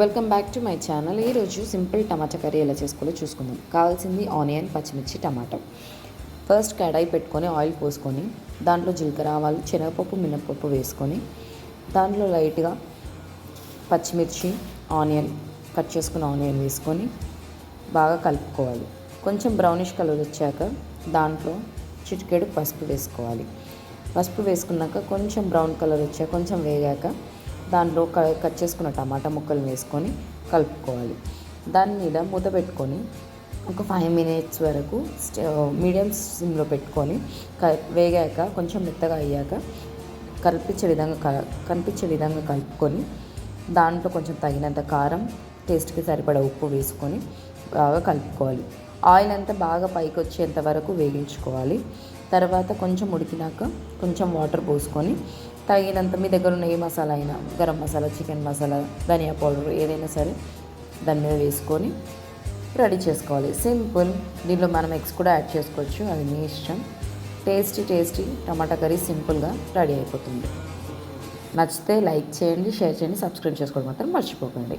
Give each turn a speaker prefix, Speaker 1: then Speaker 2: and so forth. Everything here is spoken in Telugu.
Speaker 1: Welcome back to my channel. ఈరోజు సింపుల్ టమాటా కర్రీ ఎలా చేసుకోవాలో చూసుకుందాం. కావాల్సింది ఆనియన్, పచ్చిమిర్చి, టమాటా. ఫస్ట్ కడాయి పెట్టుకొని ఆయిల్ పోసుకొని దాంట్లో జీలకర్ర, ఆవాలు, శనగపప్పు, మినపప్పు వేసుకొని దాంట్లో లైట్గా పచ్చిమిర్చి, ఆనియన్, కట్ చేసుకున్న ఆనియన్ వేసుకొని బాగా కలుపుకోవాలి. కొంచెం బ్రౌనిష్ కలర్ వచ్చాక దాంట్లో చిటికెడు పసుపు వేసుకోవాలి. పసుపు వేసుకున్నాక కొంచెం బ్రౌన్ కలర్ వచ్చాక కొంచెం వేగాక దాంట్లో కట్ చేసుకున్న టమాటా ముక్కలు వేసుకొని కలుపుకోవాలి. దాని మీద మూత పెట్టుకొని ఒక 5 minutes వరకు మీడియం సిమ్లో పెట్టుకొని వేగాక కొంచెం మెత్తగా అయ్యాక కనిపించే విధంగా కలుపుకొని దాంట్లో కొంచెం తగినంత కారం, టేస్ట్కి సరిపడా ఉప్పు వేసుకొని బాగా కలుపుకోవాలి. ఆయిల్ అంతా బాగా పైకి వచ్చేంత వరకు వేగించుకోవాలి. తర్వాత కొంచెం ఉడికినాక కొంచెం వాటర్ పోసుకొని తగినంత మీ దగ్గర ఉన్న ఏ మసాలా అయినా, గరం మసాలా, చికెన్ మసాలా, ధనియా పౌడర్ ఏదైనా సరే దాని మీద వేసుకొని రెడీ చేసుకోవాలి. సింపుల్. దీనిలో మనం ఎగ్స్ కూడా యాడ్ చేసుకోవచ్చు, అది మీ ఇష్టం. టేస్టీ టమాటా కర్రీ సింపుల్గా రెడీ అయిపోతుంది. నచ్చితే లైక్ చేయండి, షేర్ చేయండి, సబ్స్క్రైబ్ చేసుకోవడం మాత్రం మర్చిపోకండి.